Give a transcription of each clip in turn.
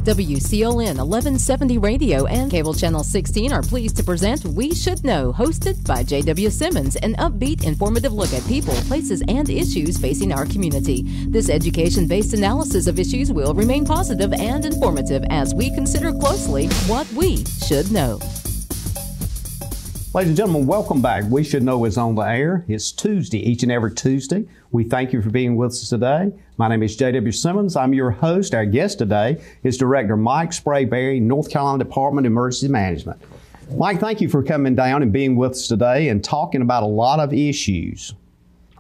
WCLN 1170 Radio and Cable Channel 16 are pleased to present We Should Know, hosted by J.W. Simmons, an upbeat, informative look at people, places, and issues facing our community. This education-based analysis of issues will remain positive and informative as we consider closely what we should know. Ladies and gentlemen, welcome back. We Should Know is on the air. It's Tuesday, each and every Tuesday. We thank you for being with us today. My name is J.W. Simmons. I'm your host. Our guest today is Director Mike Sprayberry, North Carolina Department of Emergency Management. Mike, thank you for coming down and being with us today and talking about a lot of issues.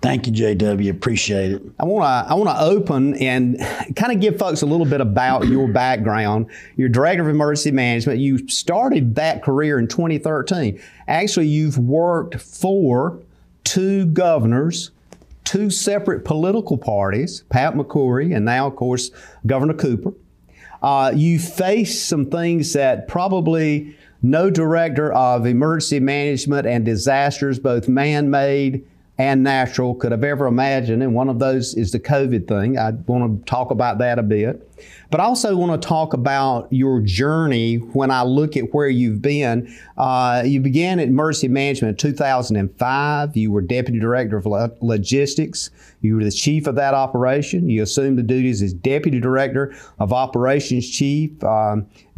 Thank you, J.W. Appreciate it. I want to open and kind of give folks a little bit about your background. You're Director of Emergency Management. You started that career in 2013. Actually, you've worked for two governors, two separate political parties, Pat McCrory and now, of course, Governor Cooper. You faced some things that probably no director of emergency management and disasters, both man-made and natural, could have ever imagined, and one of those is the COVID thing. I want to talk about that a bit. But I also want to talk about your journey when I look at where you've been. You began at Emergency Management in 2005. You were Deputy Director of Logistics. You were the chief of that operation. You assumed the duties as Deputy Director of Operations Chief.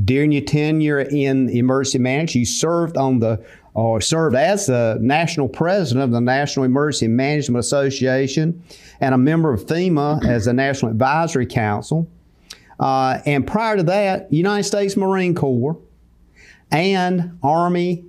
During your tenure in Emergency Management, you served as the National President of the National Emergency Management Association and a member of FEMA as the National Advisory Council. And prior to that, United States Marine Corps and Army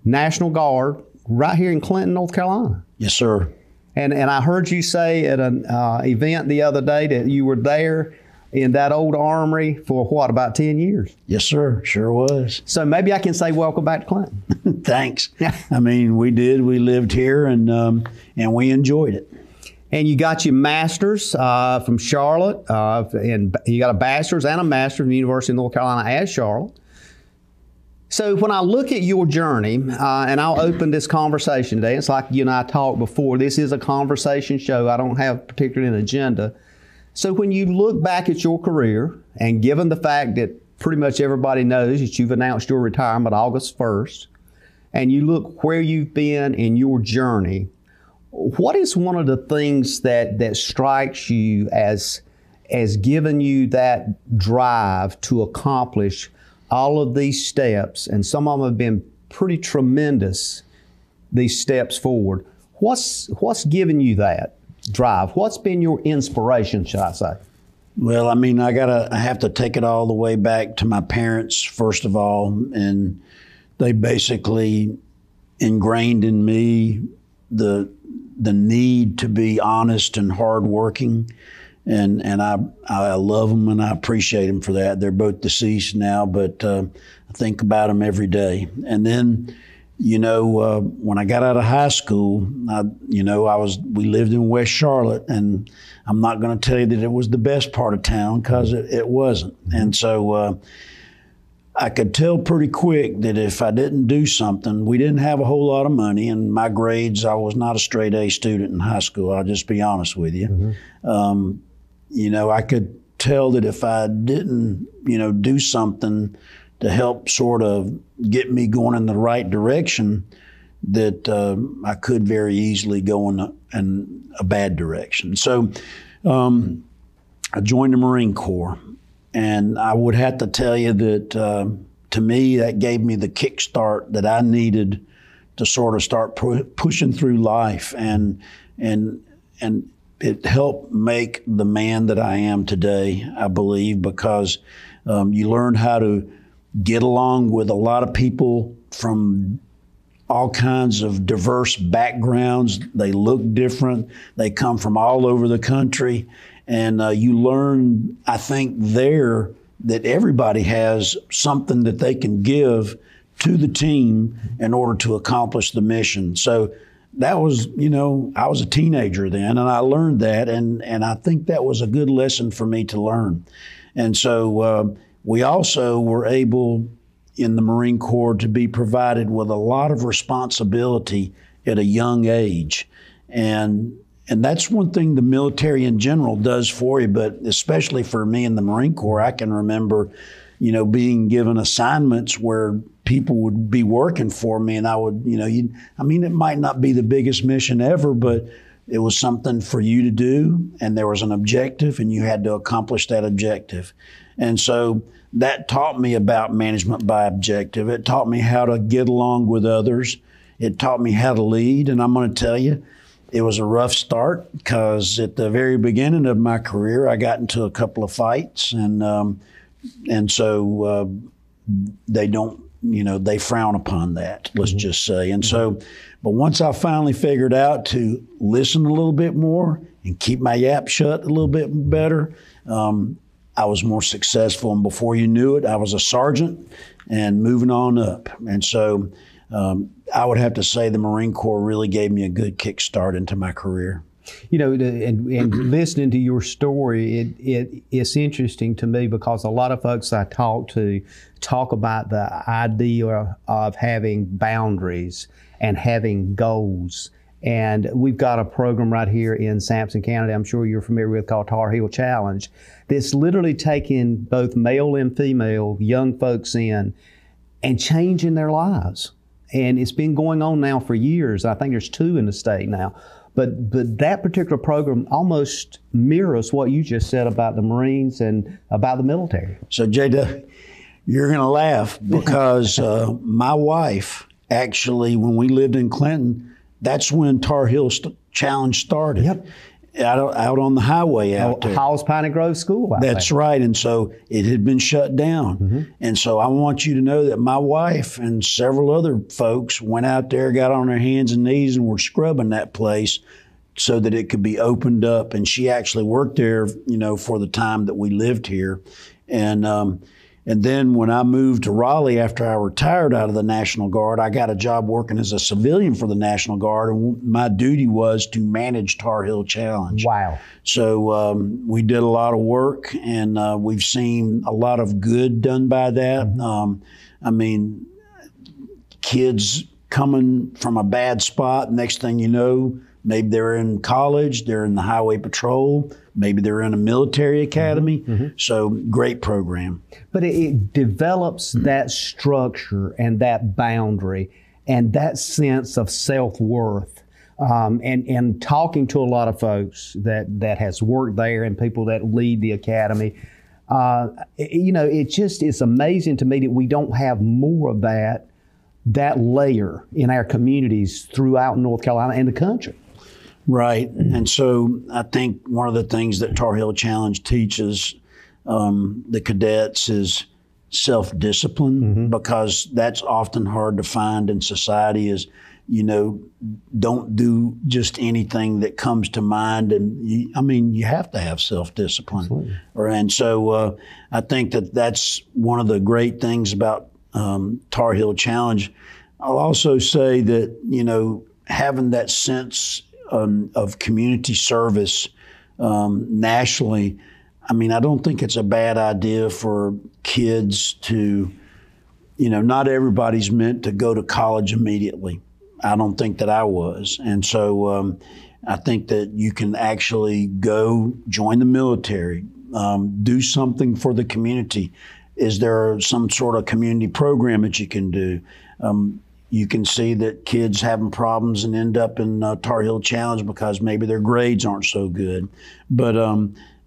National Guard right here in Clinton, North Carolina. Yes, sir. And I heard you say at an event the other day that you were there in that old armory for what, about 10 years? Yes, sir. Sure was. So maybe I can say welcome back to Clinton. Thanks. I mean, we did. We lived here and we enjoyed it. And you got your master's from Charlotte, and you got a bachelor's and a master's from the University of North Carolina at Charlotte. So when I look at your journey, and I'll open this conversation today, it's like you and I talked before, this is a conversation show. I don't have particularly an agenda. So when you look back at your career, and given the fact that pretty much everybody knows that you've announced your retirement August 1st, and you look where you've been in your journey, what is one of the things that strikes you as giving you that drive to accomplish all of these steps, and some of them have been pretty tremendous, these steps forward? What's given you that drive? What's been your inspiration, should I say? Well, I mean, I have to take it all the way back to my parents, first of all, and they basically ingrained in me the need to be honest and hardworking, and I love them and I appreciate them for that. They're both deceased now, but I think about them every day. And then, when I got out of high school, we lived in West Charlotte, and I'm not going to tell you that it was the best part of town, because it wasn't. And so I could tell pretty quick that if I didn't do something, we didn't have a whole lot of money, and my grades, I was not a straight A student in high school. I'll just be honest with you. Mm-hmm. I could tell that if I didn't, do something to help sort of get me going in the right direction, that I could very easily go in a bad direction. So I joined the Marine Corps. And I would have to tell you that, to me, that gave me the kickstart that I needed to sort of start pushing through life, and it helped make the man that I am today, I believe, because you learn how to get along with a lot of people from all kinds of diverse backgrounds. They look different. They come from all over the country. And you learn, I think, there that everybody has something that they can give to the team in order to accomplish the mission. So that was, I was a teenager then, and I learned that, and I think that was a good lesson for me to learn. And so we also were able in the Marine Corps to be provided with a lot of responsibility at a young age. And And that's one thing the military in general does for you, but especially for me in the Marine Corps, I can remember, being given assignments where people would be working for me, and I would, it might not be the biggest mission ever, but it was something for you to do, and there was an objective, and you had to accomplish that objective. And so that taught me about management by objective. It taught me how to get along with others. It taught me how to lead, and I'm going to tell you, it was a rough start because at the very beginning of my career, I got into a couple of fights, and so they don't, they frown upon that, let's just say. And so, but once I finally figured out to listen a little bit more and keep my yap shut a little bit better, I was more successful. And before you knew it, I was a sergeant and moving on up. And so I would have to say the Marine Corps really gave me a good kickstart into my career. And listening to your story, it's interesting to me because a lot of folks I talk to talk about the idea of having boundaries and having goals. And we've got a program right here in Sampson County, I'm sure you're familiar with, called Tar Heel Challenge, that's literally taking both male and female young folks in and changing their lives. And it's been going on now for years. I think there's 2 in the state now. But that particular program almost mirrors what you just said about the Marines and about the military. So, Jada, you're going to laugh because my wife, actually, when we lived in Clinton, that's when Tar Heel Challenge started. Yep. Out on the highway out there. Hall's Piney Grove School out That's there. right. And so it had been shut down. And so I want you to know that my wife and several other folks went out there, got on their hands and knees, and were scrubbing that place so that it could be opened up. And she actually worked there, for the time that we lived here. And then when I moved to Raleigh after I retired out of the National Guard, I got a job working as a civilian for the National Guard, and my duty was to manage Tar Heel Challenge. Wow. So we did a lot of work, and we've seen a lot of good done by that. Kids coming from a bad spot, next thing you know, maybe they're in college, they're in the highway patrol, maybe they're in a military academy. So great program. But it develops that structure and that boundary and that sense of self-worth. And talking to a lot of folks that has worked there and people that lead the academy, it's amazing to me that we don't have more of that layer in our communities throughout North Carolina and the country. Right. And so I think one of the things that Tar Heel Challenge teaches the cadets is self-discipline, because that's often hard to find in society is, don't do just anything that comes to mind. And you have to have self-discipline. Absolutely. And so I think that that's one of the great things about Tar Heel Challenge. I'll also say that, having that sense of community service nationally, I don't think it's a bad idea for kids to, not everybody's meant to go to college immediately. I don't think that I was. And so I think that you can actually go join the military, do something for the community. Is there some sort of community program that you can do? You can see that kids having problems and end up in Tar Heel Challenge because maybe their grades aren't so good. But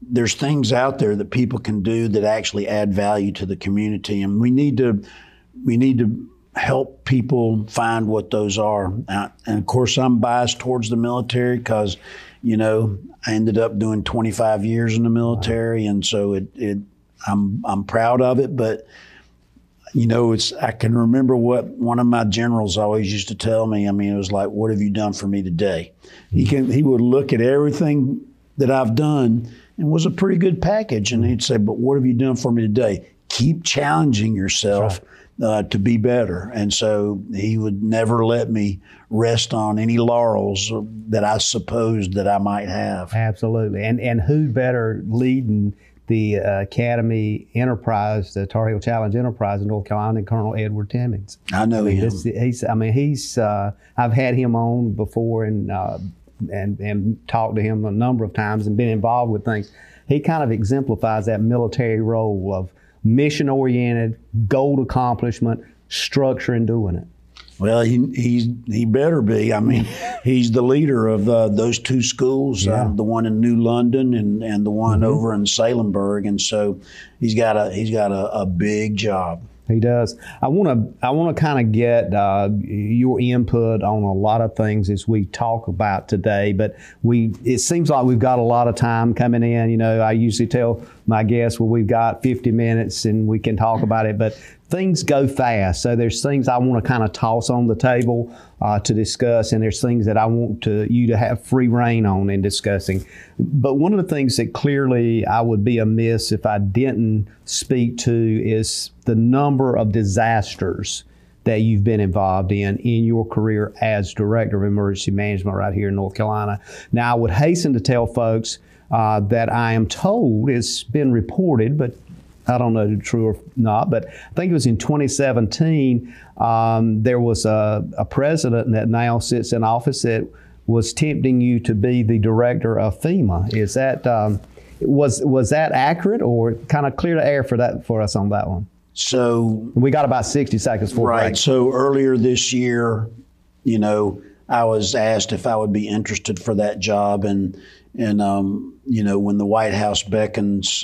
there's things out there that people can do that actually add value to the community, and we need to help people find what those are. And of course, I'm biased towards the military because, I ended up doing 25 years in the military, and so I'm proud of it. But I can remember what one of my generals always used to tell me. It was like, "What have you done for me today?" He would look at everything that I've done, and it was a pretty good package, and he'd say, "But what have you done for me today?" Keep challenging yourself to be better. And so he would never let me rest on any laurels that I supposed that I might have. Absolutely. And who better leading the Academy Enterprise, the Tar Heel Challenge Enterprise in North Carolina, than Colonel Edward Timmons. I know him. I've had him on before, and and talked to him a number of times and been involved with things. He kind of exemplifies that military role of mission-oriented, goal accomplishment, structure, and doing it. Well, he better be. I mean, he's the leader of those two schools, the one in New London and the one over in Salemburg, and so he's got a big job. He does. I want to kind of get your input on a lot of things as we talk about today, but it seems like we've got a lot of time coming in. You know, I usually tell my guests, well, we've got 50 minutes and we can talk about it, but things go fast. So there's things I want to kind of toss on the table to discuss, and there's things that I want you to have free reign on in discussing. But one of the things that clearly I would be amiss if I didn't speak to is the number of disasters that you've been involved in your career as Director of Emergency Management right here in North Carolina. Now, I would hasten to tell folks that I am told, it's been reported, but I don't know if it's true or not, but I think it was in 2017, there was a president that now sits in office that was tempting you to be the director of FEMA. Is that, was that accurate, or kind of clear the air for us on that one? So we got about 60 seconds for right. break. So earlier this year, you know, I was asked if I would be interested for that job, and you know, when the White House beckons,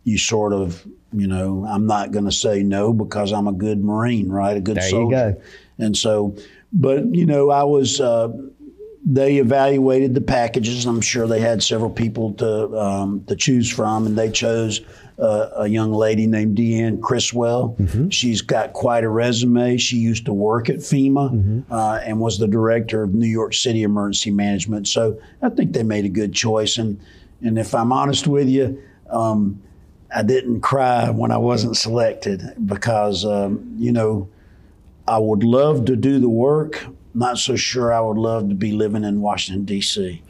you sort of, you know, I'm not going to say no because I'm a good Marine, right? A good soldier. There you go. And so, but, you know, I was, they evaluated the packages. I'm sure they had several people to choose from, and they chose a young lady named Deanne Criswell. She's got quite a resume. She used to work at FEMA and was the director of New York City Emergency Management. So I think they made a good choice. And if I'm honest with you, I didn't cry when I wasn't selected because, you know, I would love to do the work. Not so sure I would love to be living in Washington, D.C.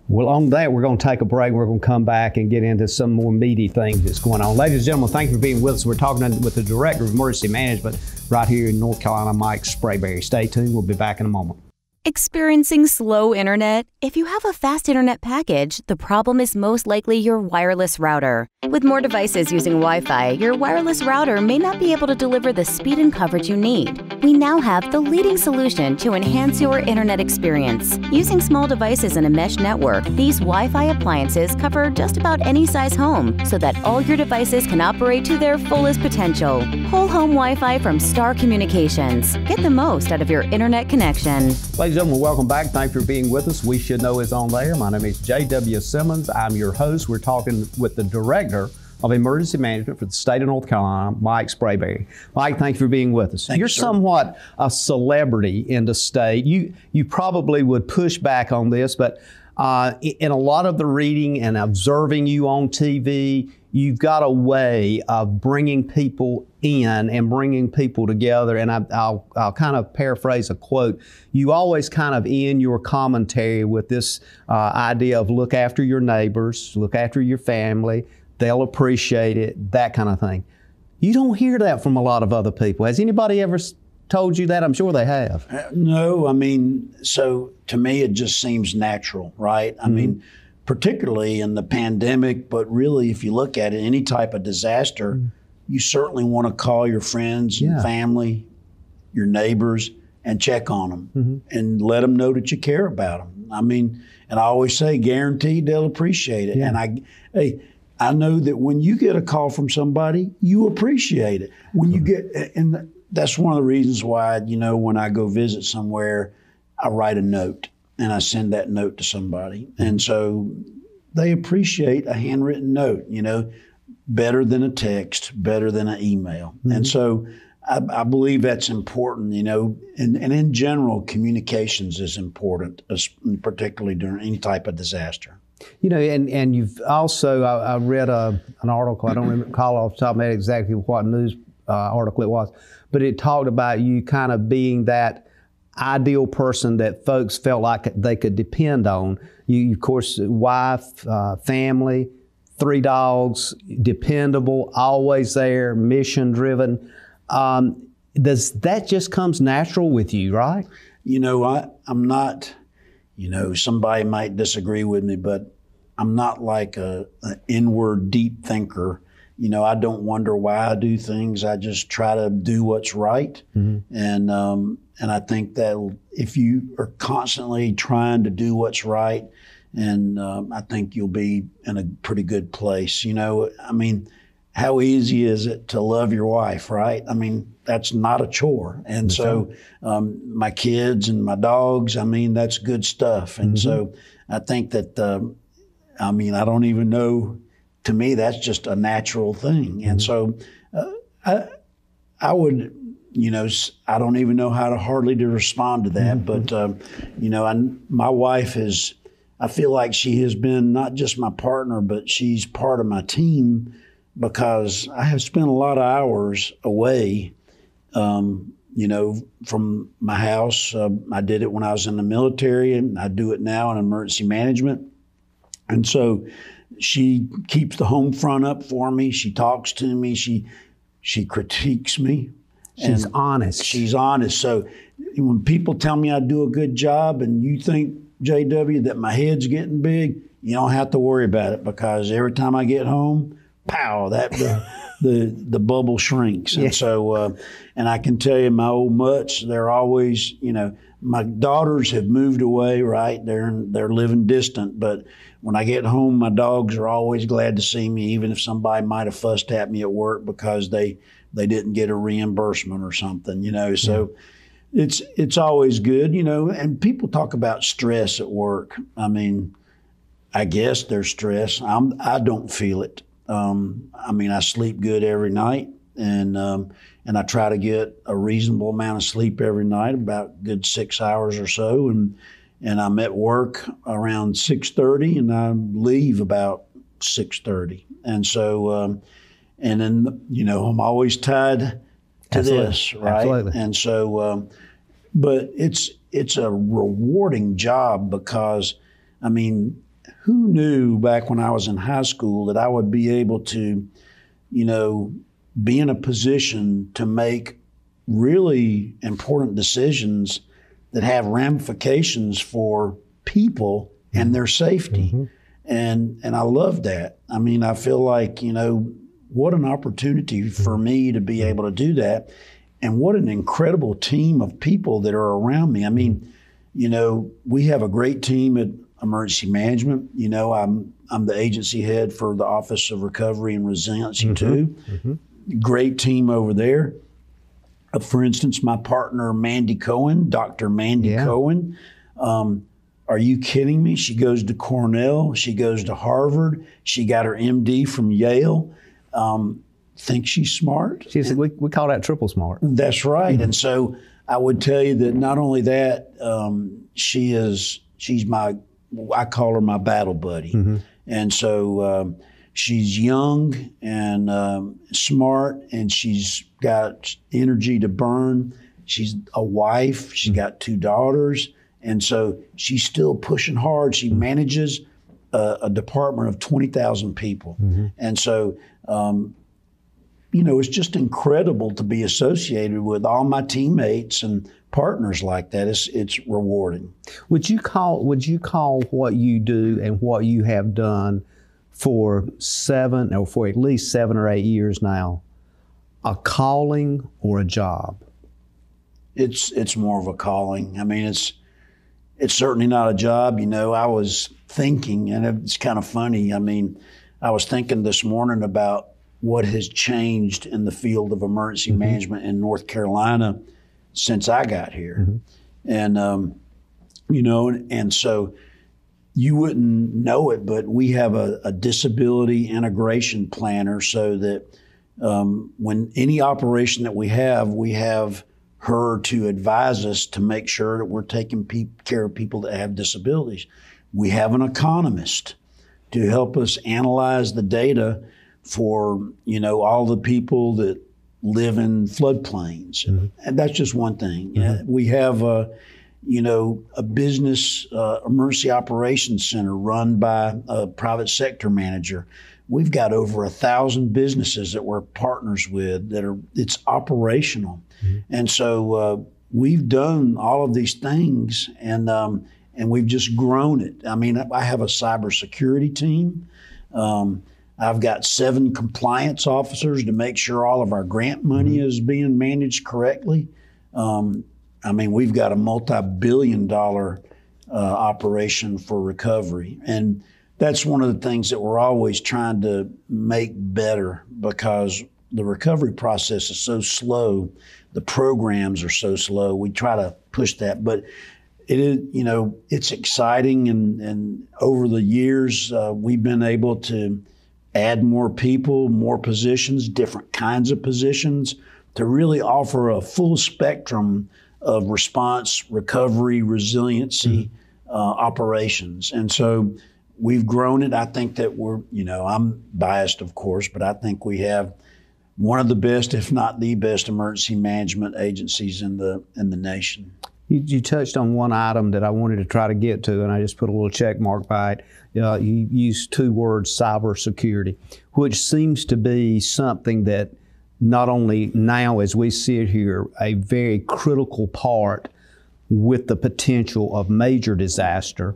Well, on that, we're going to take a break. We're going to come back and get into some more meaty things that's going on. Ladies and gentlemen, thank you for being with us. We're talking with the Director of Emergency Management right here in North Carolina, Mike Sprayberry. Stay tuned. We'll be back in a moment. Experiencing slow internet? If you have a fast internet package, the problem is most likely your wireless router. With more devices using Wi-Fi, your wireless router may not be able to deliver the speed and coverage you need. We now have the leading solution to enhance your internet experience. Using small devices in a mesh network, these Wi-Fi appliances cover just about any size home so that all your devices can operate to their fullest potential. Whole home Wi-Fi from Star Communications. Get the most out of your internet connection. Ladies and gentlemen, welcome back. Thank you for being with us. We Should Know is on there. My name is J.W. Simmons. I'm your host. We're talking with the Director of Emergency Management for the state of North Carolina, Mike Sprayberry. Mike, thank you for being with us. Thank You're you, sir. Somewhat a celebrity in the state. You probably would push back on this, but in a lot of the reading and observing you on TV, you've got a way of bringing people in and bringing people together. And I'll kind of paraphrase a quote. You always kind of end your commentary with this idea of look after your neighbors, look after your family. They'll appreciate it, that kind of thing. You don't hear that from a lot of other people. Has anybody ever told you that? I'm sure they have. No, I mean, so to me, it just seems natural, right? I mean, particularly in the pandemic, but really, if you look at it, any type of disaster, you certainly want to call your friends and family, your neighbors, and check on them and let them know that you care about them. I mean, and I always say, guaranteed they'll appreciate it. Yeah. And I know that when you get a call from somebody, you appreciate it. When you get, and that's one of the reasons why, you know, when I go visit somewhere, I write a note and I send that note to somebody. And so they appreciate a handwritten note, you know, better than a text, better than an email. And so I believe that's important, you know, and in general, communications is important, particularly during any type of disaster. You know, and you've also, I read an article, I don't recall off the top of my head exactly what news article it was, but it talked about you kind of being that ideal person that folks felt like they could depend on. You, of course, wife, family, 3 dogs, dependable, always there, mission driven. Does that just comes natural with you, right? You know, I'm not, somebody might disagree with me, but I'm not like an inward deep thinker. I don't wonder why I do things. I just try to do what's right. And I think that if you are constantly trying to do what's right, and I think you'll be in a pretty good place. How easy is it to love your wife, right? That's not a chore. And so my kids and my dogs, that's good stuff. And so I think that, I don't even know, to me, that's just a natural thing. And so I would, I don't even know how to hardly to respond to that. But, my wife I feel like she has been not just my partner, but she's part of my team, because I have spent a lot of hours away, from my house. I did it when I was in the military, and I do it now in emergency management. And so she keeps the home front up for me. She talks to me. She critiques me. She's honest. She's honest. So when people tell me I do a good job and you think, JW, that my head's getting big, you don't have to worry about it, because every time I get home, pow, the bubble shrinks. And so, and I can tell you, my old mutts, they're always, my daughters have moved away, right? They're living distant, but when I get home, my dogs are always glad to see me, even if somebody might have fussed at me at work because they didn't get a reimbursement or something, So it's always good, and people talk about stress at work. I guess there's stress. I don't feel it. I sleep good every night, and I try to get a reasonable amount of sleep every night, about a good 6 hours or so, and I'm at work around 6:30, and I leave about 6:30, and so and then I'm always tied to this, right? Absolutely. And so, but it's a rewarding job, because who knew back when I was in high school that I would be able to, be in a position to make really important decisions that have ramifications for people and their safety. And I love that. I feel like, what an opportunity for me to be able to do that. And what an incredible team of people that are around me. We have a great team at emergency management. I'm the agency head for the Office of Recovery and Resiliency too. Great team over there. For instance, my partner, Mandy Cohen, Dr. Mandy Cohen. Are you kidding me? She goes to Cornell. She goes to Harvard. She got her MD from Yale. Think she's smart. We call that triple smart. That's right. And so I would tell you that not only that, she's I call her my battle buddy. And so she's young and smart, and she's got energy to burn. She's a wife. She's got 2 daughters. And so she's still pushing hard. She manages a department of 20,000 people. And so, it's just incredible to be associated with all my teammates and partners like that. It's rewarding. Would you call what you do and what you have done for at least 7 or 8 years now a calling or a job? It's more of a calling. It's certainly not a job. I was thinking, and it's kind of funny. I was thinking this morning about what has changed in the field of emergency management in North Carolina since I got here. And, and so you wouldn't know it, but we have a disability integration planner, so that when any operation that we have her to advise us to make sure that we're taking care of people that have disabilities. We have an economist to help us analyze the data for, all the people that live in floodplains. And that's just one thing. We have a business emergency operations center run by a private sector manager. We've got over 1,000 businesses that we're partners with it's operational. And so we've done all of these things, and and we've just grown it. I mean, I have a cybersecurity team. I've got 7 compliance officers to make sure all of our grant money is being managed correctly. I mean, we've got a multi-billion-dollar operation for recovery. And that's one of the things that we're always trying to make better, because the recovery process is so slow. The programs are so slow. We try to push that, but it is, you know, it's exciting. And over the years, we've been able to add more people, more positions, different kinds of positions, to really offer a full spectrum of response, recovery, resiliency operations. And so we've grown it. I think that we're, you know, I'm biased, of course, but I think we have one of the best, if not the best, emergency management agencies in the nation. You touched on one item that I wanted to try to get to, and I just put a little check mark by it. You used 2 words, cybersecurity, which seems to be something that not only now as we sit here, a very critical part with the potential of major disaster,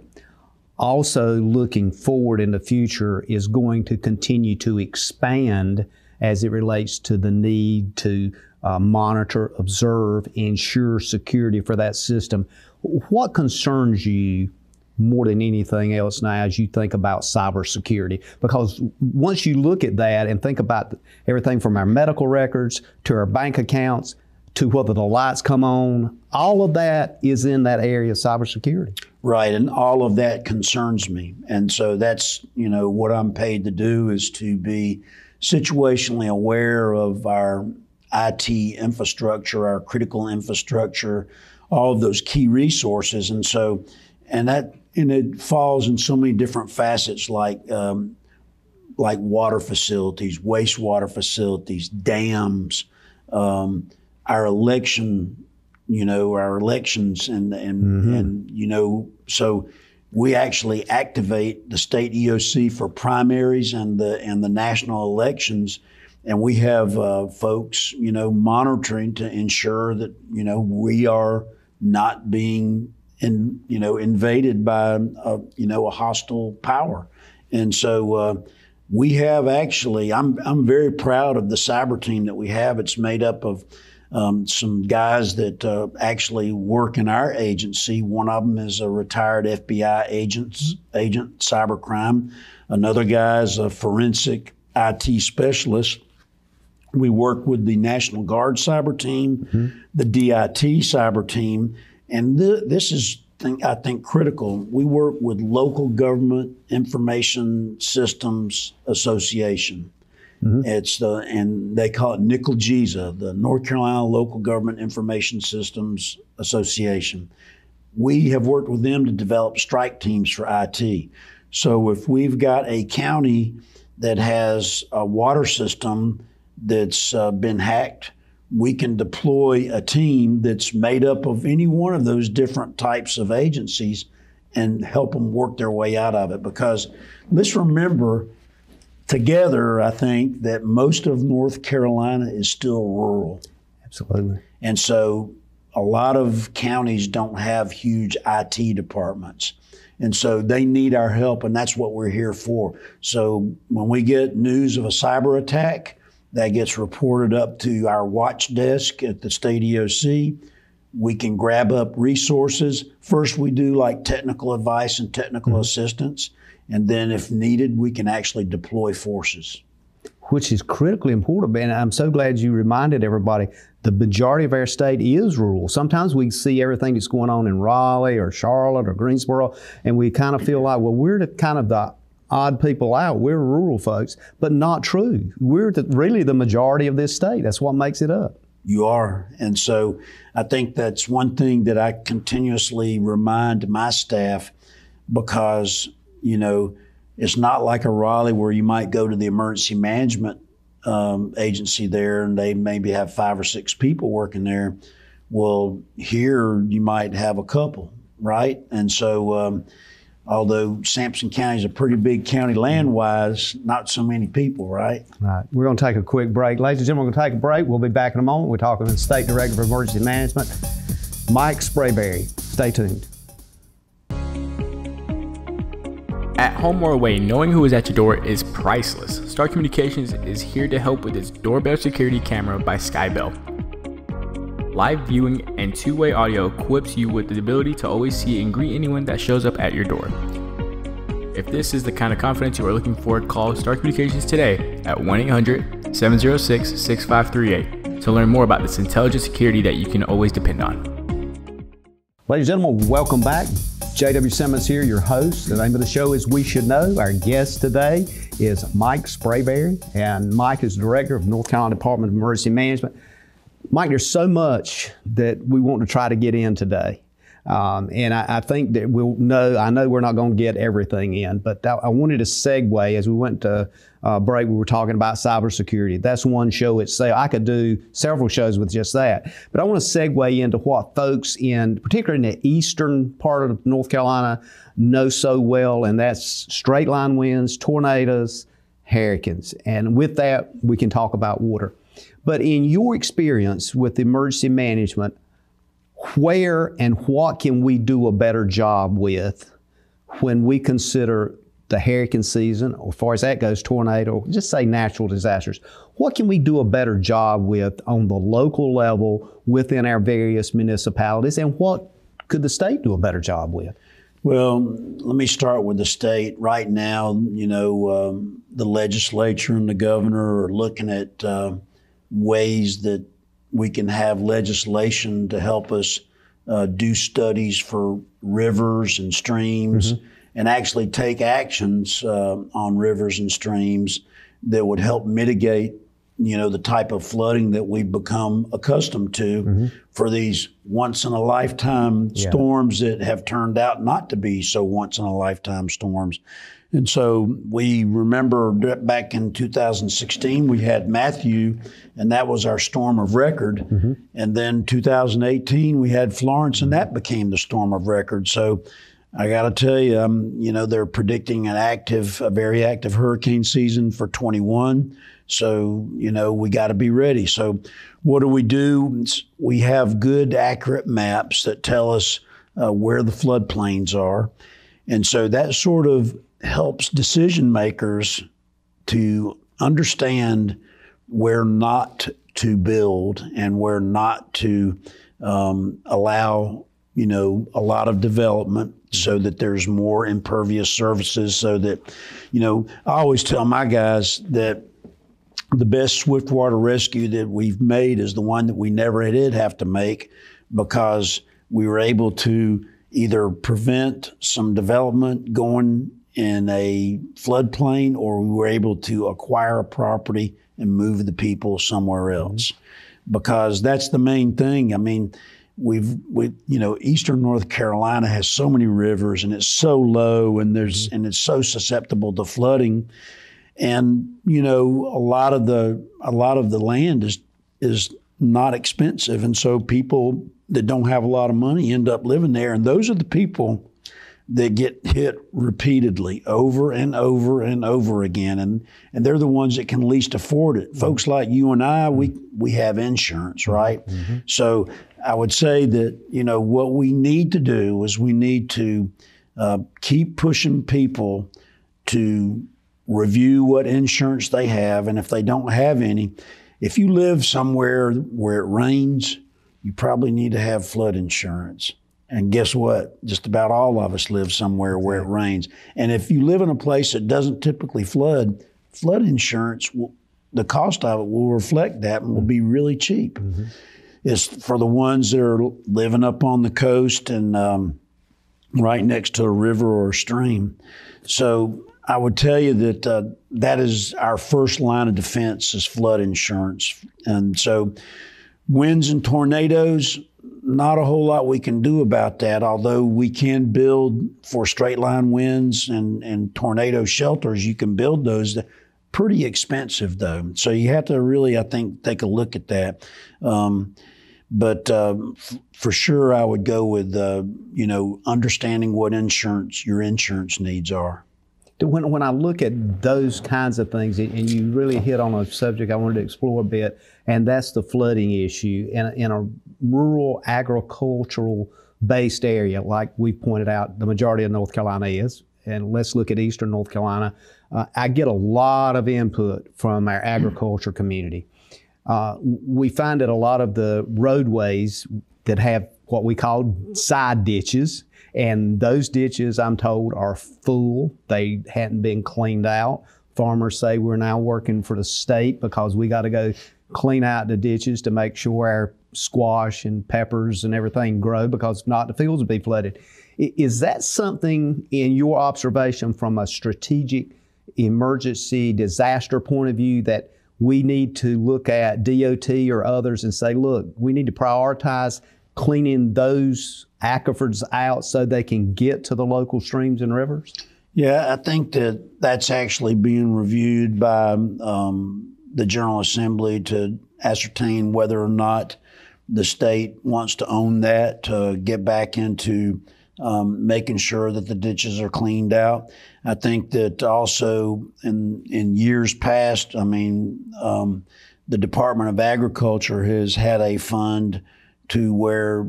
also looking forward in the future is going to continue to expand as it relates to the need to monitor, observe, ensure security for that system. What concerns you more than anything else now as you think about cybersecurity? Because once you look at that and think about everything from our medical records to our bank accounts to whether the lights come on, all of that is in that area of cybersecurity. Right, and all of that concerns me. And so that's, you know, what I'm paid to do, is to be situationally aware of our IT infrastructure, our critical infrastructure, all of those key resources. And so, and it falls in so many different facets, like water facilities, wastewater facilities, dams, our election, you know, our elections, and you know, so we actually activate the state EOC for primaries and the national elections, and we have folks, you know, monitoring to ensure that, you know, we are not being invaded by a hostile power. And so we have actually, I'm very proud of the cyber team that we have. It's made up of some guys that actually work in our agency. One of them is a retired FBI agent, cybercrime. Another guy is a forensic IT specialist. We work with the National Guard cyber team, the DIT cyber team, and this is, I think, critical. We work with Local Government Information Systems Association. And they call it NCEM, the North Carolina Local Government Information Systems Association. We have worked with them to develop strike teams for IT. So if we've got a county that has a water system that's been hacked, we can deploy a team that's made up of any one of those different types of agencies and help them work their way out of it. Because let's remember, together, I think that most of North Carolina is still rural. Absolutely. And so a lot of counties don't have huge IT departments. And so they need our help, and that's what we're here for. So when we get news of a cyber attack, that gets reported up to our watch desk at the state EOC. We can grab up resources. First, we do like technical advice and technical assistance. And then if needed, we can actually deploy forces. Which is critically important. And I'm so glad you reminded everybody, the majority of our state is rural. Sometimes we see everything that's going on in Raleigh or Charlotte or Greensboro, and we kind of feel like, well, we're the odd people out. We're rural folks, but not true. We're really the majority of this state. That's what makes it up. You are. And so I think that's one thing that I continuously remind my staff, because, you know, it's not like a Raleigh where you might go to the emergency management agency there and they maybe have 5 or 6 people working there. Well, here you might have a couple, right? And so although Sampson County is a pretty big county land-wise, not so many people, right? Right. We're going to take a quick break. Ladies and gentlemen, we're going to take a break. We'll be back in a moment. We're talking with the State Director of Emergency Management, Mike Sprayberry. Stay tuned. At home or away, knowing who is at your door is priceless. Star Communications is here to help with its doorbell security camera by Skybell. Live viewing and two-way audio equips you with the ability to always see and greet anyone that shows up at your door. If this is the kind of confidence you are looking for, call Star Communications today at 1-800-706-6538 to learn more about this intelligent security that you can always depend on. Ladies and gentlemen, welcome back. J.W. Simmons here, your host. The name of the show is We Should Know. Our guest today is Mike Sprayberry, and Mike is Director of North Carolina Department of Emergency Management. Mike, there's so much that we want to try to get in today. And I think that I know we're not going to get everything in, but I wanted to segue as we went to break. We were talking about cybersecurity. That's one show itself. I could do several shows with just that, but I want to segue into what folks particularly in the eastern part of North Carolina, know so well, and that's straight line winds, tornadoes, hurricanes. And with that, we can talk about water. But in your experience with emergency management, where and what can we do a better job with when we consider the hurricane season, or as far as that goes, tornado, just say natural disasters? What can we do a better job with on the local level within our various municipalities, and what could the state do a better job with? Well, let me start with the state. Right now, the legislature and the governor are looking at ways that we can have legislation to help us do studies for rivers and streams, and actually take actions on rivers and streams that would help mitigate, the type of flooding that we've become accustomed to for these once-in-a-lifetime storms that have turned out not to be so once-in-a-lifetime storms. And so we remember back in 2016, we had Matthew, and that was our storm of record. And then 2018, we had Florence, and that became the storm of record. So I got to tell you, they're predicting a very active hurricane season for 21. So, we got to be ready. So what do? We have good, accurate maps that tell us where the floodplains are. And so that sort of helps decision makers to understand where not to build and where not to allow, a lot of development, so that there's more impervious surfaces, so that, I always tell my guys that the best swiftwater rescue that we've made is the one that we never did have to make, because we were able to either prevent some development going in a floodplain, or we were able to acquire a property and move the people somewhere else. Because that's the main thing. I mean, Eastern North Carolina has so many rivers, and it's so low, and it's so susceptible to flooding. And, a lot of the land is not expensive. And so people that don't have a lot of money end up living there. And those are the people that get hit repeatedly over and over and over again. And they're the ones that can least afford it. Folks like you and I, we have insurance, right? So I would say that, what we need to do is we need to keep pushing people to review what insurance they have. And if they don't have any, if you live somewhere where it rains, you probably need to have flood insurance. And guess what? Just about all of us live somewhere where it rains. And if you live in a place that doesn't typically flood insurance, the cost of it will reflect that and will be really cheap. It's for the ones that are living up on the coast and right next to a river or a stream. So I would tell you that that is our first line of defense, is flood insurance. And so winds and tornadoes, not a whole lot we can do about that, although we can build for straight line winds and tornado shelters. You can build those. Pretty expensive, though. So you have to really, I think, take a look at that. But for sure, I would go with, understanding what your insurance needs are. When I look at those kinds of things, and you really hit on a subject I wanted to explore a bit, and that's the flooding issue in a rural agricultural based area, like we pointed out, the majority of North Carolina is, and let's look at Eastern North Carolina, I get a lot of input from our agriculture community. We find that a lot of the roadways that have what we call side ditches, and those ditches, I'm told, are full. They hadn't been cleaned out. Farmers say we're now working for the state because we got to go clean out the ditches to make sure our squash and peppers and everything grow, because if not, the fields will be flooded. Is that something in your observation from a strategic emergency disaster point of view that we need to look at DOT or others and say, look, we need to prioritize cleaning those aquifers out so they can get to the local streams and rivers? Yeah, I think that that's actually being reviewed by the General Assembly to ascertain whether or not the state wants to own that, to get back into making sure that the ditches are cleaned out. I think that also in years past, the Department of Agriculture has had a fund to where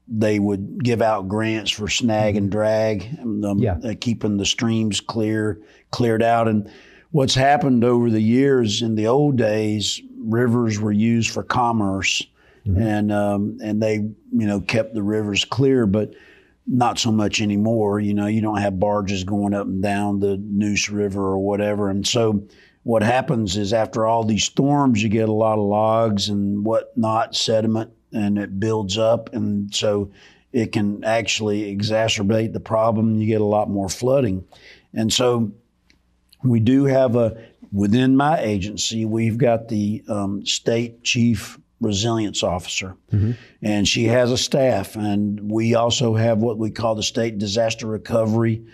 they would give out grants for snag and drag, keeping the streams cleared out. And what's happened over the years, in the old days, rivers were used for commerce, and they kept the rivers clear, but not so much anymore. You don't have barges going up and down the Neuse River or whatever. And so what happens is after all these storms, you get a lot of logs and whatnot, sediment, and it builds up. And so it can actually exacerbate the problem. You get a lot more flooding. And so we do have within my agency, we've got the state chief resilience officer, and she has a staff. And we also have what we call the state disaster recovery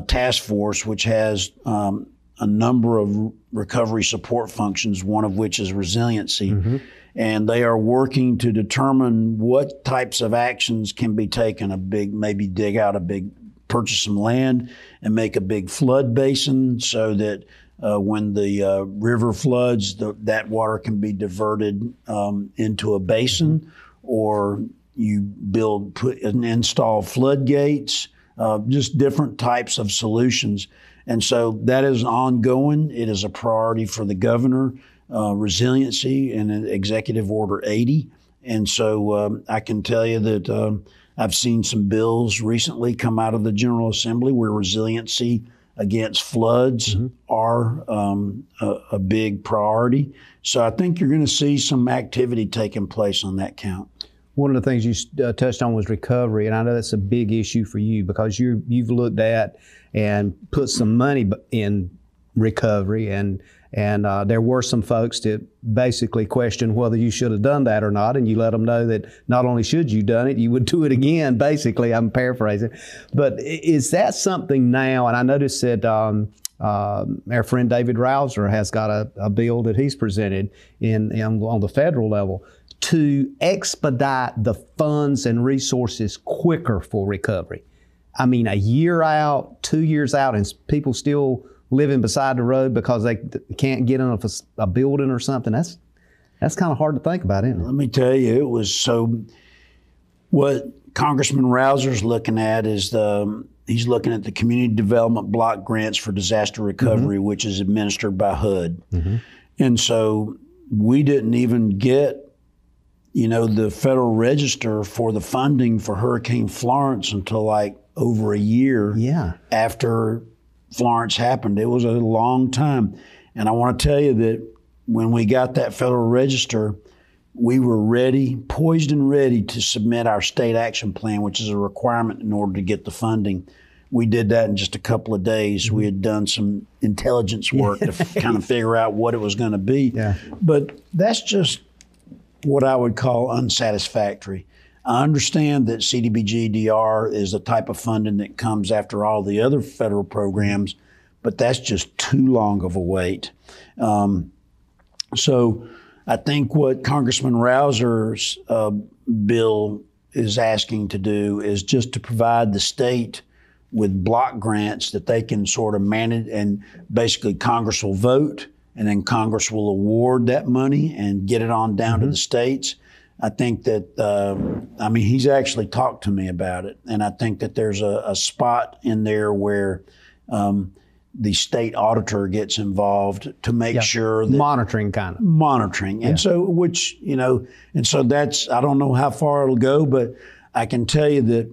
task force, which has a number of recovery support functions, one of which is resiliency. And they are working to determine what types of actions can be taken. Maybe dig out purchase some land and make a big flood basin so that when the river floods, that water can be diverted into a basin, or you install floodgates, just different types of solutions. And so that is ongoing. It is a priority for the governor, resiliency and Executive Order 80. And so I can tell you that I've seen some bills recently come out of the General Assembly where resiliency against floods are a big priority. So I think you're going to see some activity taking place on that count. One of the things you touched on was recovery, and I know that's a big issue for you because you've looked at and put some money in recovery, and there were some folks that basically questioned whether you should have done that or not, and you let them know that not only should you done it, you would do it again, basically. I'm paraphrasing. But is that something now, and I noticed that our friend David Rouser has got a bill that he's presented on the federal level to expedite the funds and resources quicker for recovery. I mean, a year out, 2 years out, and people still living beside the road because they can't get in a building or something. That's kind of hard to think about, isn't it? Let me tell you, it was so. What Congressman Rouser's looking at is he's looking at the Community Development Block Grants for Disaster Recovery, which is administered by HUD. And so we didn't even get the Federal Register for the funding for Hurricane Florence until like over a year after Florence happened. It was a long time. And I want to tell you that when we got that Federal Register, we were poised and ready to submit our state action plan, which is a requirement in order to get the funding. We did that in just a couple of days. We had done some intelligence work to kind of figure out what it was going to be. But that's just what I would call unsatisfactory. I understand that CDBG-DR is the type of funding that comes after all the other federal programs, but that's just too long of a wait. So I think what Congressman Rouser's bill is asking to do is just to provide the state with block grants that they can sort of manage, and basically Congress will vote, and then Congress will award that money and get it on down to the states. I think that, he's actually talked to me about it. And I think that there's a spot in there where the state auditor gets involved to make sure that monitoring kind of. Monitoring. And so, that's, I don't know how far it'll go, but I can tell you that,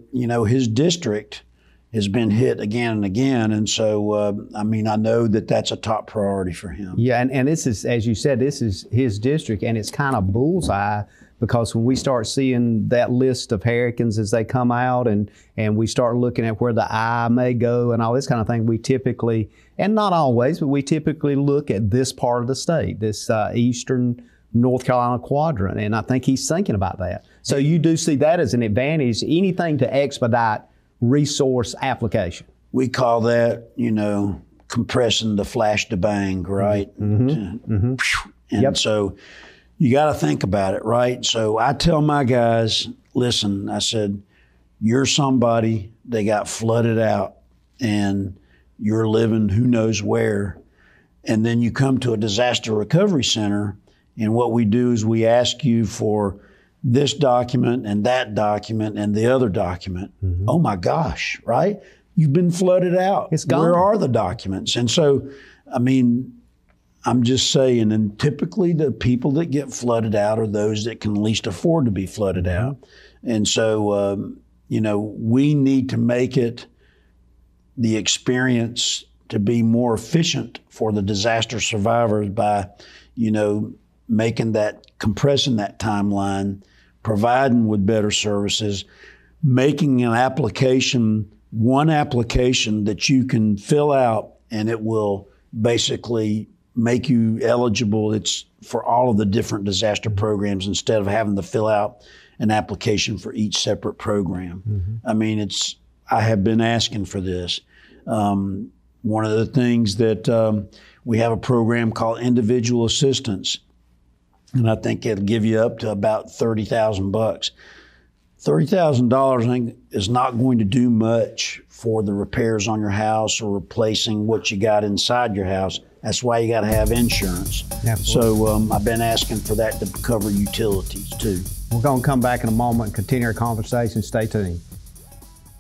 his district has been hit again and again. And so, I know that that's a top priority for him. Yeah. And this is, as you said, this is his district, and it's kind of bullseye, because when we start seeing that list of hurricanes as they come out, and we start looking at where the eye may go and all this kind of thing, we typically, and not always, but we typically look at this part of the state, this eastern North Carolina quadrant. And I think he's thinking about that. So you do see that as an advantage, anything to expedite resource application. We call that, compressing the flash to bang, right? And so you got to think about it, right? So I tell my guys, listen, I said, you're somebody that got flooded out and you're living who knows where. And then you come to a disaster recovery center, and what we do is we ask you for this document and that document and the other document. Oh my gosh, right? You've been flooded out. It's gone. Where are the documents? And so, I'm just saying, and typically the people that get flooded out are those that can least afford to be flooded out. And so, we need to make it the experience to be more efficient for the disaster survivors by, compressing that timeline, providing with better services, making an application, one application that you can fill out, and it will basically make you eligible. It's for all of the different disaster programs instead of having to fill out an application for each separate program. I have been asking for this. One of the things that we have a program called individual assistance, and I think it'll give you up to about $30,000. $30,000 is not going to do much for the repairs on your house or replacing what you got inside your house. That's why you got to have insurance. Absolutely. So I've been asking for that to cover utilities too. We're going to come back in a moment and continue our conversation. Stay tuned.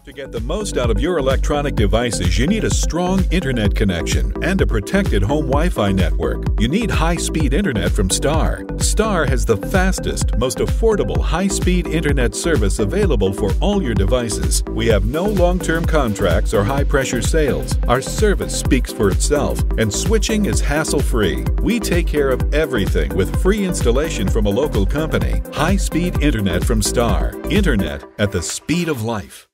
To get the most out of your electronic devices, you need a strong internet connection and a protected home Wi-Fi network. You need high-speed internet from Star. Star has the fastest, most affordable high-speed internet service available for all your devices. We have no long-term contracts or high-pressure sales. Our service speaks for itself, and switching is hassle-free. We take care of everything with free installation from a local company. High-speed internet from Star. Internet at the speed of life.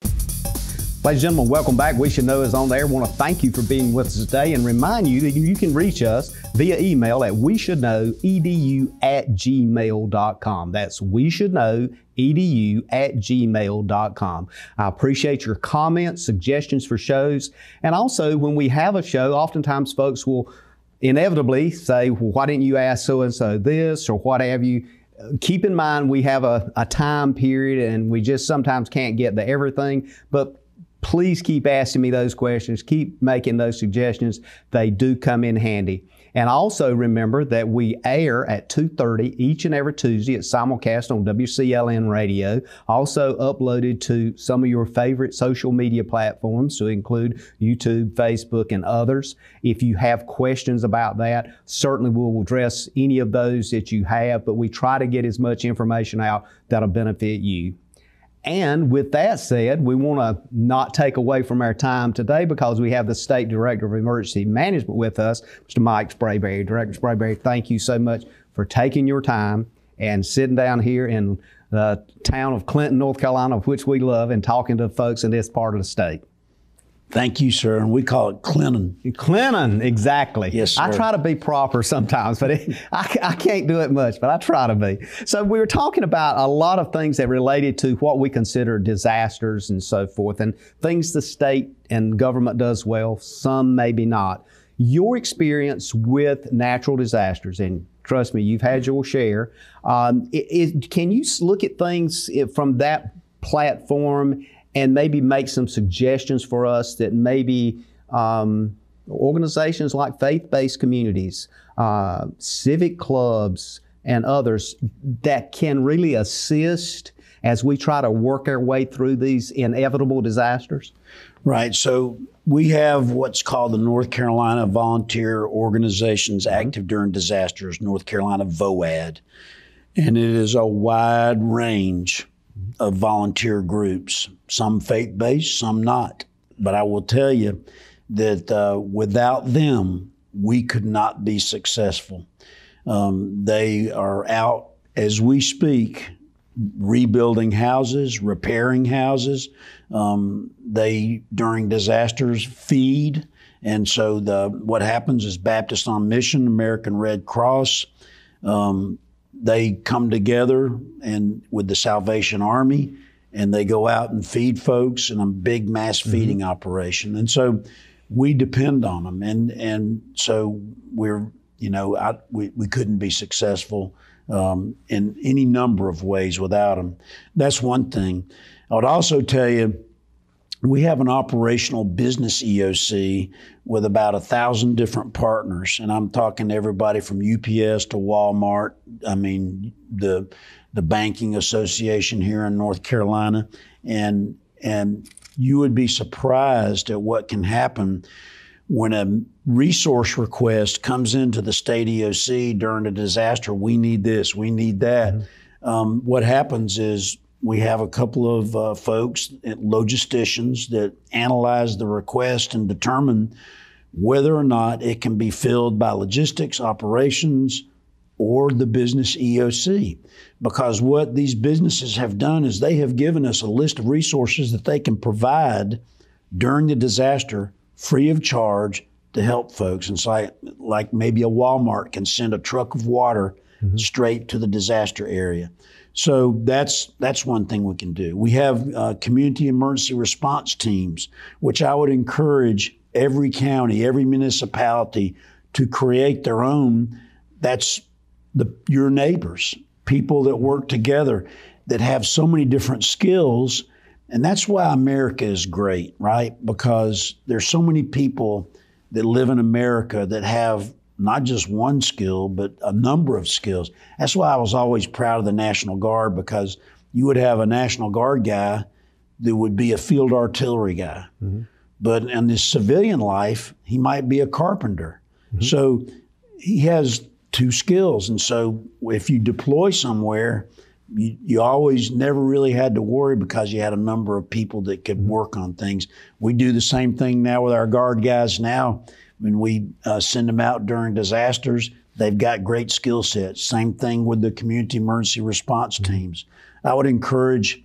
Ladies and gentlemen, welcome back. We Should Know is on there. I want to thank you for being with us today and remind you that you can reach us via email at weshouldknowedu@gmail.com. That's weshouldknowedu@gmail.com. I appreciate your comments, suggestions for shows, and also when we have a show, oftentimes folks will inevitably say, well, why didn't you ask so-and-so this or what have you? Keep in mind we have a time period and we just sometimes can't get to everything, but please keep asking me those questions. Keep making those suggestions. They do come in handy. And also remember that we air at 2:30 each and every Tuesday at simulcast on WCLN Radio. Also uploaded to some of your favorite social media platforms to include YouTube, Facebook, and others. If you have questions about that, certainly we'll address any of those that you have, but we try to get as much information out that'll benefit you. And with that said, we want to not take away from our time today because we have the State Director of Emergency Management with us, Mr. Mike Sprayberry. Director Sprayberry, thank you so much for taking your time and sitting down here in the town of Clinton, North Carolina, which we love, and talking to folks in this part of the state. Thank you, sir. And we call it Clinton. Clinton, exactly. Yes, sir. I try to be proper sometimes, but I can't do it much, but I try to be. So we were talking about a lot of things that related to what we consider disasters and so forth, and things the state and government does well, some maybe not. Your experience with natural disasters, and trust me, you've had your share. Can you look at things from that platform and maybe make some suggestions for us that maybe organizations like faith-based communities, civic clubs, and others that can really assist as we try to work our way through these inevitable disasters? Right. So we have what's called the North Carolina Volunteer Organizations Active During Disasters, North Carolina VOAD. And it is a wide range of volunteer groups, some faith-based, some not. But I will tell you that without them, we could not be successful. They are out as we speak, rebuilding houses, repairing houses. They, during disasters, feed. And so what happens is Baptist on Mission, American Red Cross, they come together and with the Salvation Army, and they go out and feed folks in a big mass feeding operation. And so we depend on them. And so we're, we couldn't be successful in any number of ways without them. That's one thing. I would also tell you, we have an operational business EOC with about 1,000 different partners, and I'm talking everybody from UPS to Walmart. I mean, the banking association here in North Carolina, and you would be surprised at what can happen when a resource request comes into the state EOC during a disaster. We need this, we need that. What happens is we have a couple of folks, logisticians, that analyze the request and determine whether or not it can be filled by logistics, operations, or the business EOC. Because what these businesses have done is they have given us a list of resources that they can provide during the disaster free of charge to help folks. And so like maybe a Walmart can send a truck of water straight to the disaster area. So that's one thing we can do. We have community emergency response teams, which I would encourage every county, every municipality to create their own. That's your neighbors, people that work together that have so many different skills. And that's why America is great, right? Because there's so many people that live in America that have not just one skill, but a number of skills. That's why I was always proud of the National Guard, because you would have a National Guard guy that would be a field artillery guy. But in his civilian life, he might be a carpenter. So he has two skills. And so if you deploy somewhere, you always never really had to worry because you had a number of people that could work on things. We do the same thing now with our Guard guys now. When we send them out during disasters, they've got great skill sets. Same thing with the community emergency response teams. I would encourage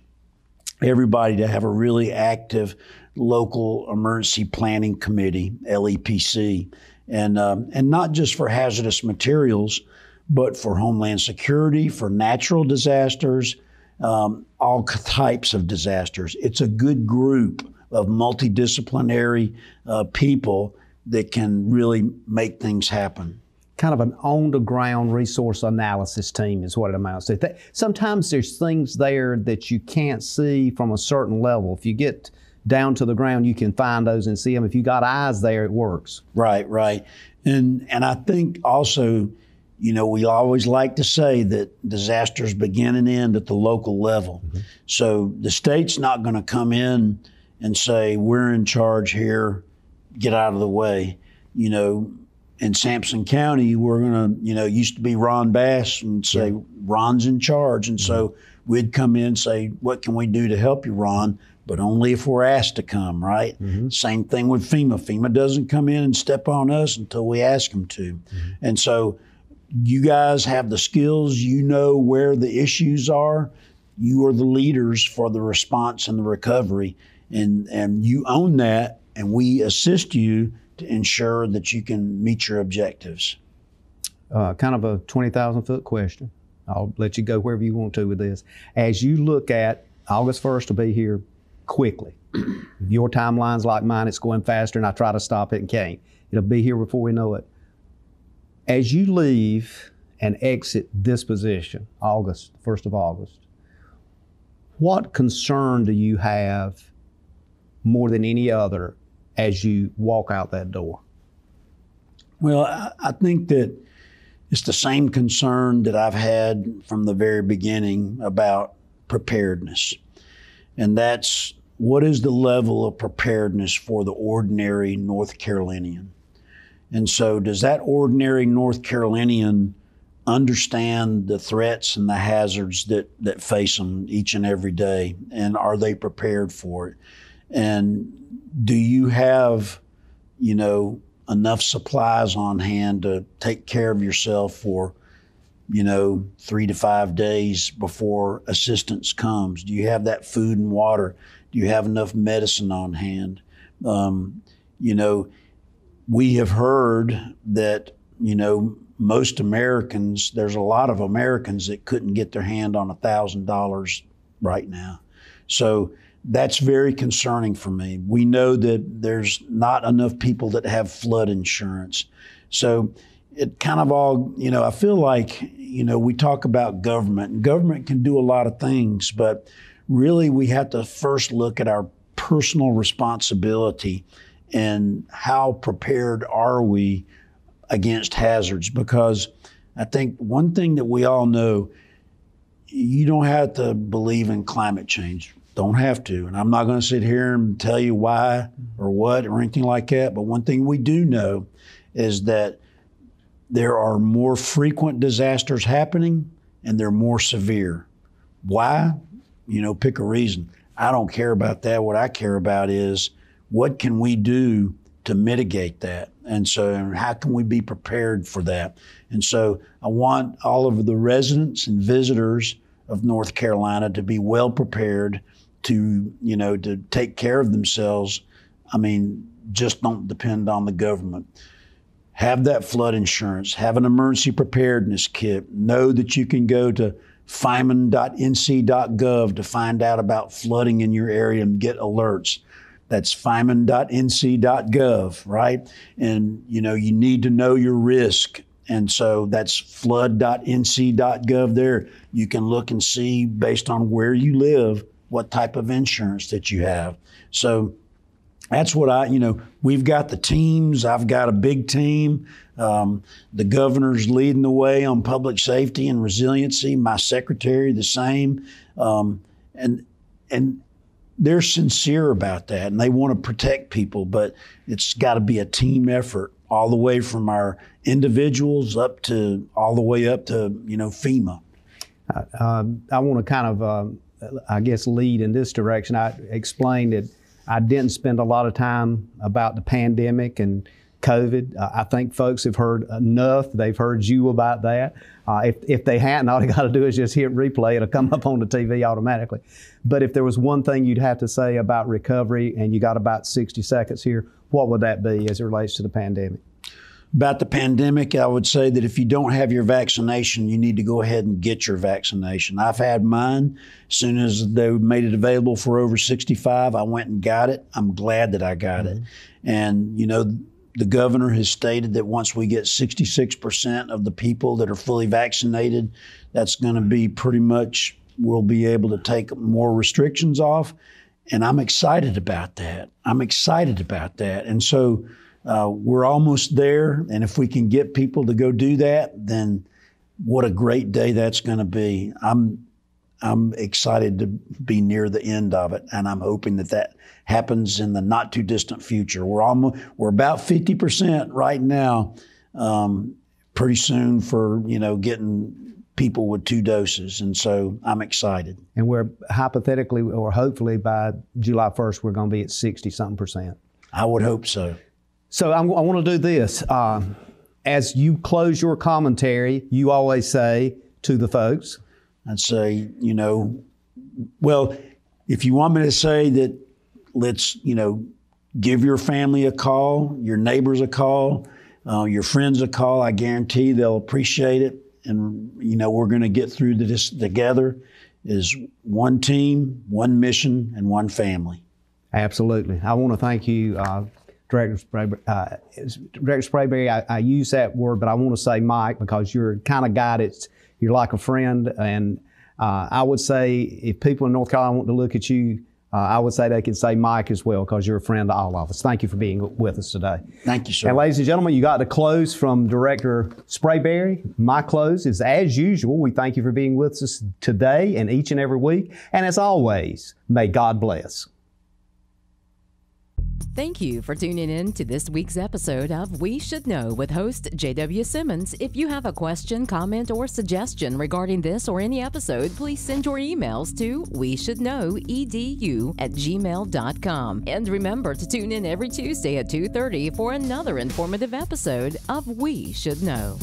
everybody to have a really active local emergency planning committee, LEPC, and not just for hazardous materials, but for homeland security, for natural disasters, all types of disasters. It's a good group of multidisciplinary people that can really make things happen. Kind of an on-the-ground resource analysis team is what it amounts to. Sometimes there's things there that you can't see from a certain level. If you get down to the ground, you can find those and see them. If you got eyes there, it works. Right. And I think also, we always like to say that disasters begin and end at the local level. So the state's not going to come in and say, we're in charge here, get out of the way. In Sampson County, we're going to, used to be Ron Bass and say, Ron's in charge. And so we'd come in and say, what can we do to help you, Ron? But only if we're asked to come, right? Same thing with FEMA. FEMA doesn't come in and step on us until we ask them to. And so you guys have the skills, you know where the issues are. You are the leaders for the response and the recovery. And you own that, and we assist you to ensure that you can meet your objectives. Kind of a 20,000-foot question. I'll let you go wherever you want to with this. As you look at August 1st will be here quickly. Your timeline's like mine, it's going faster, and I try to stop it and can't. It'll be here before we know it. As you leave and exit this position, August, 1st of August, what concern do you have more than any other as you walk out that door? Well, I think that It's the same concern that I've had from the very beginning about preparedness. And that's, what is the level of preparedness for the ordinary North Carolinian? And so does that ordinary North Carolinian understand the threats and the hazards that face them each and every day? And are they prepared for it? And do you have, enough supplies on hand to take care of yourself for, 3 to 5 days before assistance comes? Do you have that food and water? Do you have enough medicine on hand? We have heard that, most Americans, there's a lot of Americans that couldn't get their hand on $1,000 right now. So that's very concerning for me. We know that there's not enough people that have flood insurance. So it kind of all, I feel like, we talk about government, and government can do a lot of things, but really we have to first look at our personal responsibility and how prepared are we against hazards. Because I think one thing that we all know, you don't have to believe in climate change. Don't have to. And I'm not going to sit here and tell you why or what or anything like that. But one thing we do know is that there are more frequent disasters happening and they're more severe. Why? Pick a reason. I don't care about that. What I care about is, what can we do to mitigate that? And so how can we be prepared for that? And so I want all of the residents and visitors of North Carolina to be well prepared to take care of themselves. Just don't depend on the government. Have that flood insurance, have an emergency preparedness kit. Know that you can go to fiman.nc.gov to find out about flooding in your area and get alerts. That's fiman.nc.gov, right? And, you need to know your risk. And so that's flood.nc.gov there. You can look and see, based on where you live, what type of insurance that you have. So that's what we've got the teams. I've got a big team. The governor's leading the way on public safety and resiliency. My secretary, the same. And they're sincere about that, and they want to protect people, but it's got to be a team effort, all the way from our individuals all the way up to FEMA. I want to kind of, lead in this direction. I explained that I didn't spend a lot of time about the pandemic and COVID. I think folks have heard enough. They've heard you about that. If they hadn't, all they got to do is just hit replay. It'll come up on the TV automatically. But if there was one thing you'd have to say about recovery, and you got about 60 seconds here, what would that be as it relates to the pandemic? About the pandemic, I would say that if you don't have your vaccination, you need to go ahead and get your vaccination. I've had mine. As soon as they made it available for over 65, I went and got it. I'm glad that I got it. And, the governor has stated that once we get 66% of the people that are fully vaccinated, that's going to be pretty much, we'll be able to take more restrictions off. And I'm excited about that. And so we're almost there. And if we can get people to go do that, then what a great day that's going to be. I'm excited to be near the end of it, and I'm hoping that happens in the not too distant future. We're about 50% right now. Pretty soon for getting people with 2 doses, and so I'm excited. And we're hypothetically or hopefully by July 1st we're going to be at 60-something%. I would hope so. So I want to do this. As you close your commentary, you always say to the folks, I'd say, well, if you want me to say that, let's, give your family a call, your neighbors a call, your friends a call. I guarantee they'll appreciate it. And, we're going to get through this together as one team, one mission, and one family. Absolutely. I want to thank you, Director Sprayberry. I use that word, but I want to say Mike, because you're the kind of guy you're like a friend. And I would say if people in North Carolina want to look at you, I would say they can say Mike as well, because you're a friend to all of us. Thank you for being with us today. Thank you, sir. And ladies and gentlemen, you got the close from Director Sprayberry. My close is, as usual, we thank you for being with us today and each and every week. And as always, may God bless. Thank you for tuning in to this week's episode of We Should Know with host J.W. Simmons. If you have a question, comment, or suggestion regarding this or any episode, please send your emails to weshouldknowedu@gmail.com. And remember to tune in every Tuesday at 2:30 for another informative episode of We Should Know.